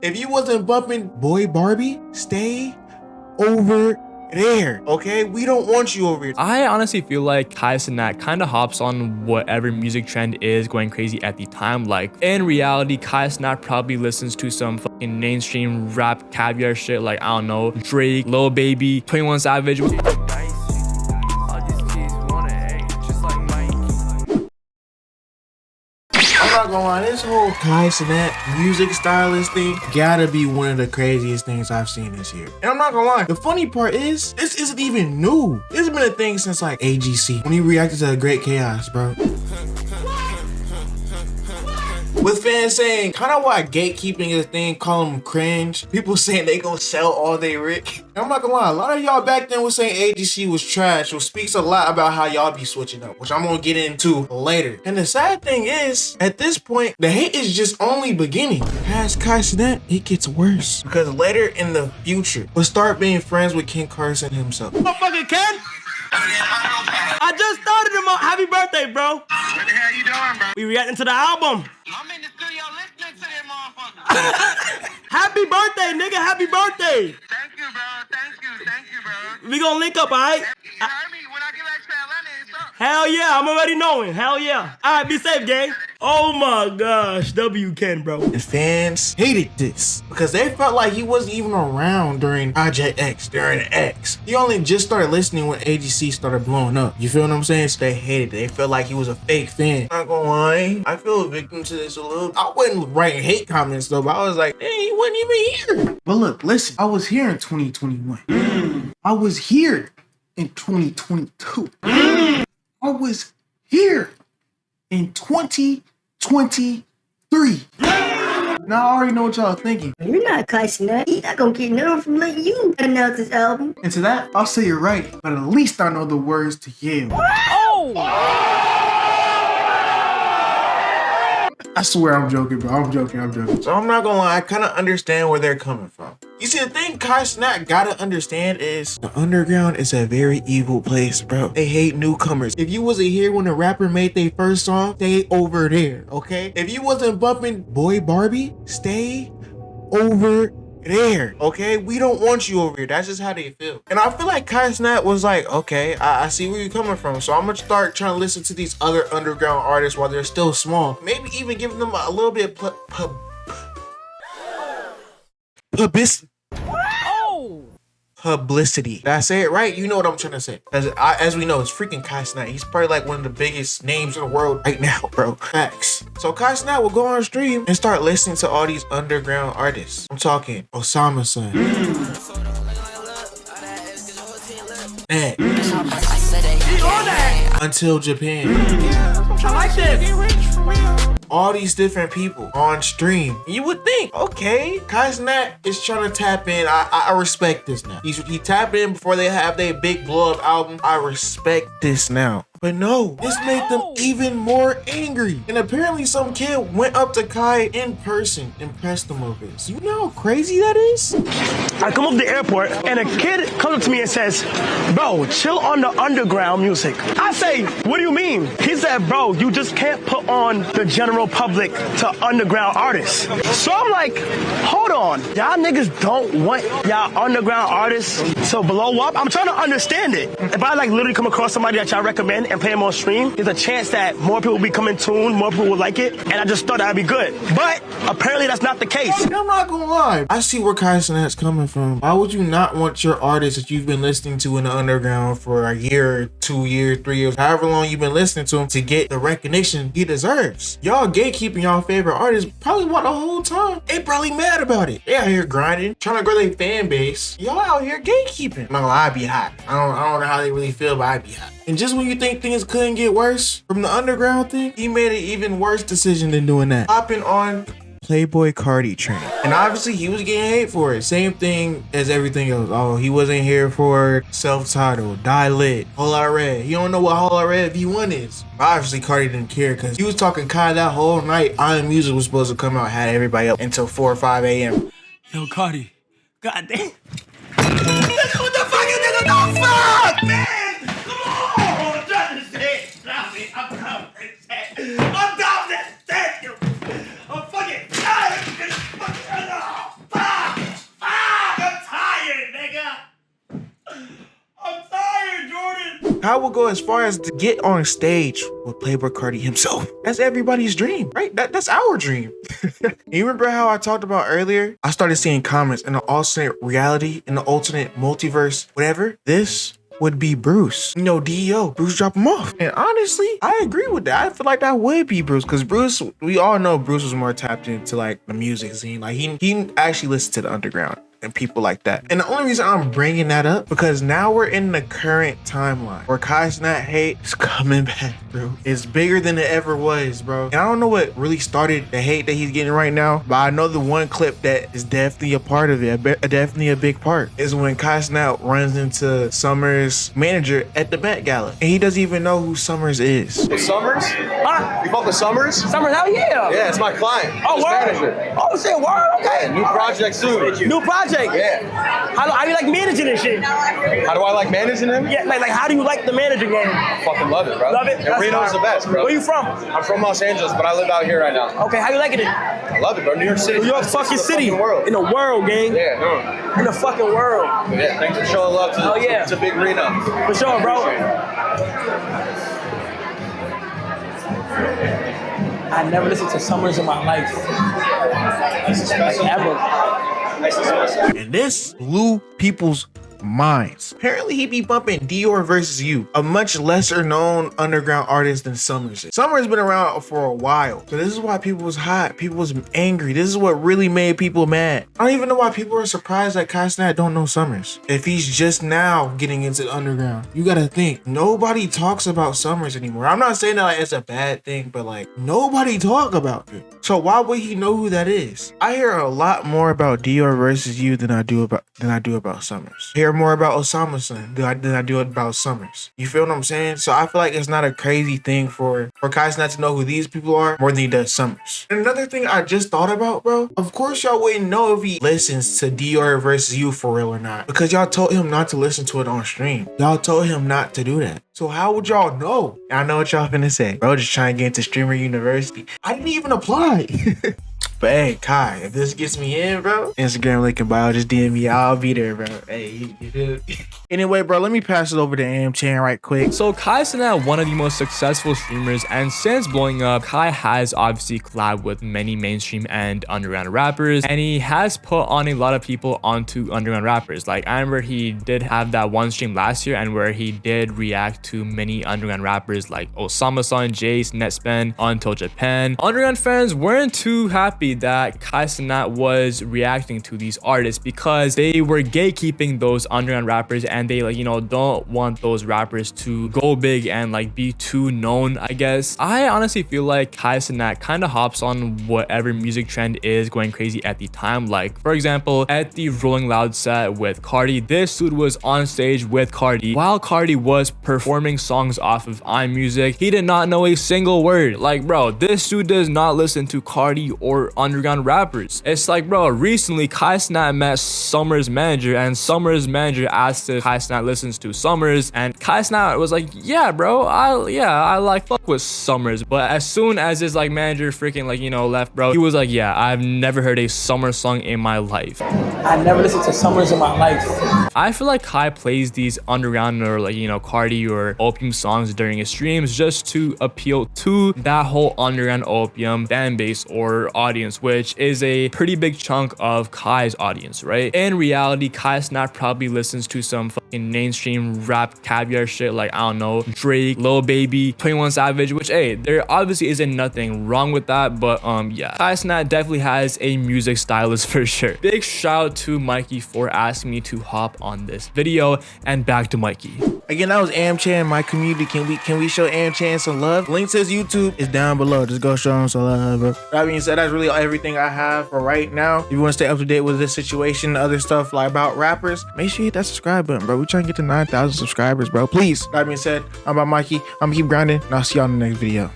If you wasn't bumping Boy Barbie, stay over there, okay? We don't want you over here. I honestly feel like Cenat kind of hops on whatever music trend is going crazy at the time. Like, in reality, Cenat probably listens to some fucking mainstream rap caviar shit like, I don't know, Drake, Lil Baby, 21 Savage. I'm not gonna lie, this whole Cenat music stylist thing gotta be one of the craziest things I've seen this year. And I'm not gonna lie, the funny part is, this isn't even new. This has been a thing since like AGC, when he reacted to the Great Chaos, bro. With fans saying, kind of why gatekeeping is a thing, call them cringe. People saying they gonna sell all they Rick. And I'm not gonna lie, a lot of y'all back then was saying AGC was trash, which speaks a lot about how y'all be switching up, which I'm gonna get into later. And the sad thing is, at this point, the hate is just only beginning. Past Cenat, it gets worse. Because later in the future, we'll start being friends with King Carson himself. Motherfucker Ken? I just started him up. Happy birthday, bro. What the hell you doing, bro? We reacting to the album. I'm in the studio listening to that motherfucker. Happy birthday, nigga. Happy birthday. Thank you, bro. Thank you, bro. We gonna link up, all right? You heard me when I get back to Atlanta, it's up. Hell yeah, I'm already knowing. Hell yeah. All right, be safe, gang. Oh my gosh, W Ken, bro. The fans hated this because they felt like he wasn't even around during Project X, during X. He only just started listening when AGC started blowing up. You feel what I'm saying? So they hated it. They felt like he was a fake fan. Not gonna lie, I feel a victim to this a little. I wasn't writing hate comments though, but I was like, dang, he wasn't even here. But look, listen, I was here in 2021. I was here in 2022. I was here in 2023. Now I already know what y'all thinking. You're not Cenat. He's not gonna get none from letting you announce this album. And to that, I'll say you're right, but at least I know the words to Yale. Oh! I swear I'm joking, bro. I'm joking. So I'm not gonna lie, I kind of understand where they're coming from. You see, the thing Cenat gotta understand is the underground is a very evil place, bro. They hate newcomers. If you wasn't here when the rapper made their first song, stay over there, okay? If you wasn't bumping Boy Barbie, stay over there, okay? We don't want you over here. That's just how they feel. And I feel like Cenat was like, okay, I see where you're coming from. So I'm gonna start trying to listen to these other underground artists while they're still small. Maybe even giving them a little bit of publicity. Did I say it right? You know what I'm trying to say. As we know, it's freaking Cenat. He's probably like one of the biggest names in the world right now, bro. Facts. So Cenat will go on stream and start listening to all these underground artists. I'm talking Osama son. Until Japan. I like this. All these different people on stream. You would think, okay, Cenat is trying to tap in. I respect this now. He tapped in before they have their big blow up album. I respect this now. But no, this made them even more angry. And apparently some kid went up to Kai in person and pressed him over this. You know how crazy that is? I come up to the airport and a kid comes up to me and says, bro, chill on the underground music. I say, what do you mean? He said, bro, you just can't put on the general public to underground artists. So I'm like, hold on. Y'all niggas don't want y'all underground artists to blow up? I'm trying to understand it. If I like literally come across somebody that y'all recommend and play them on stream, there's a chance that more people will become in tune, more people will like it, and I just thought that'd be good. But apparently that's not the case. I'm not gonna lie. I see where Cenat's coming from. Why would you not want your artist that you've been listening to in the underground for a year, 2 years, 3 years, however long you've been listening to him, to get the recognition he deserves? Y'all gatekeeping y'all favorite artists probably want the whole time. They probably mad about it. They out here grinding, trying to grow their fan base. Y'all out here gatekeeping. I'm not gonna lie, I be hot. I don't know how they really feel, but I be hot. And just when you think things couldn't get worse from the underground thing, he made an even worse decision than doing that. Hopping on Playboy Cardi train. And obviously he was getting hate for it. Same thing as everything else. Oh, he wasn't here for self-titled, Die Lit, Whole Lot Red. You don't know what Whole Lot Red V1 is. Obviously Cardi didn't care because he was talking Kai that whole night. Iron Music was supposed to come out, had everybody up until 4 or 5 a.m. Yo, Cardi. God damn. What the fuck is this? No fuck, man! I'm down to stand you. I'm fucking tired of this fucking. Kai will go as far as to get on stage with Playboy Cardi himself. That's everybody's dream, right? That's our dream. You remember how I talked about earlier? I started seeing comments in the alternate reality, in the alternate multiverse, whatever. This would be Bruce. You know, DEO, Bruce drop him off. And honestly, I agree with that. I feel like that would be Bruce, because Bruce, we all know Bruce was more tapped into like the music scene. Like he actually listened to the underground and people like that. And the only reason I'm bringing that up, because now we're in the current timeline where Kai Cenat hate is coming back, bro. It's bigger than it ever was, bro. And I don't know what really started the hate that he's getting right now, but I know the one clip that is definitely a part of it, definitely a big part, is when Kai Cenat runs into Summrs' manager at the Met Gala, and he doesn't even know who Summrs is. Summrs? Huh? You fuck with Summrs? Summrs, hell yeah. Yeah, it's my client. Oh, His word? manager. Oh, shit, word? Okay. Yeah, new project soon. New project? Yeah. How you like managing this shit? How do I like managing him? Yeah, like how do you like the managing game? I fucking love it, bro. Love it? And That's Reno's fine. the best, bro. Where you from? I'm from Los Angeles, but I live out here right now. Okay, how you liking it? I love it, bro. New York City. New York fucking city. World. In the world, gang. Yeah, no. In the fucking world. Yeah, thanks for showing love to, Oh, yeah. to Big Reno. For sure, bro. I never listened to Summrs in my life. Like, ever. And this blew people's minds. Apparently he be bumping Dior versus You, a much lesser known underground artist than Summrs is. Summrs been around for a while, so this is why people was hot, people was angry. This is what really made people mad. I don't even know why people are surprised that Kai Cenat don't know Summrs. If he's just now getting into the underground, you gotta think, nobody talks about Summrs anymore. I'm not saying that like it's a bad thing, but like nobody talk about it. So why would he know who that is? I hear a lot more about Dior versus You than I do about Summrs. I hear more about Osama's son than I do about Summrs. You feel what I'm saying? So I feel like it's not a crazy thing for Kai Cenat to know who these people are more than he does Summrs. And another thing I just thought about, bro, of course y'all wouldn't know if he listens to Dior versus You for real or not, because y'all told him not to listen to it on stream. Y'all told him not to do that. So how would y'all know? I know what y'all finna say. Bro, just trying to get into streamer university. I didn't even apply. But hey, Kai, if this gets me in, bro, Instagram link in bio, just DM me. I'll be there, bro. Hey, you do. Anyway, bro, let me pass it over to AmChan right quick. So Kai Cenat, one of the most successful streamers, and since blowing up, Kai has obviously collabed with many mainstream and underground rappers, and he has put on a lot of people onto underground rappers. Like I remember he did have that one stream last year, and where he did react to many underground rappers like Osama-san, Jace, Netspend, Until Japan. Underground fans weren't too happy that Kai Cenat was reacting to these artists because they were gatekeeping those underground rappers, and they like, you know, don't want those rappers to go big and like be too known, I guess. I honestly feel like Kai Cenat kind of hops on whatever music trend is going crazy at the time. Like for example, at the Rolling Loud set with Cardi, this dude was on stage with Cardi while Cardi was performing songs off of iMusic. He did not know a single word. Like bro, this dude does not listen to Cardi or underground rappers. It's like bro, recently Kai Cenat met Summrs' manager, and Summrs' manager asked if Kai Cenat listens to Summrs, and Kai Cenat was like, yeah bro, I like fuck with Summrs. But as soon as his like manager freaking like, you know, left, bro, he was like, yeah, I've never heard a Summrs song in my life. I never listened to Summrs in my life. I feel like Kai plays these underground or like, you know, Cardi or Opium songs during his streams just to appeal to that whole underground Opium fan base or audience, which is a pretty big chunk of Kai's audience, right? In reality, Kai Cenat probably listens to some fucking mainstream rap caviar shit like, I don't know, Drake, Lil Baby, 21 Savage, which hey, there obviously isn't nothing wrong with that, but yeah, Kai Cenat definitely has a music stylist for sure. Big shout out to Mikey for asking me to hop on this video, and back to Mikey. Again, that was AmChan, my community. Can we show AmChan some love? Link to his YouTube is down below. Just go show him some love, bro. That being said, that's really everything I have for right now. If you want to stay up to date with this situation and other stuff like about rappers, make sure you hit that subscribe button, bro. We're trying to get to 9,000 subscribers, bro. Please. That being said, I'm about Mikey. I'm gonna keep grinding, and I'll see y'all in the next video.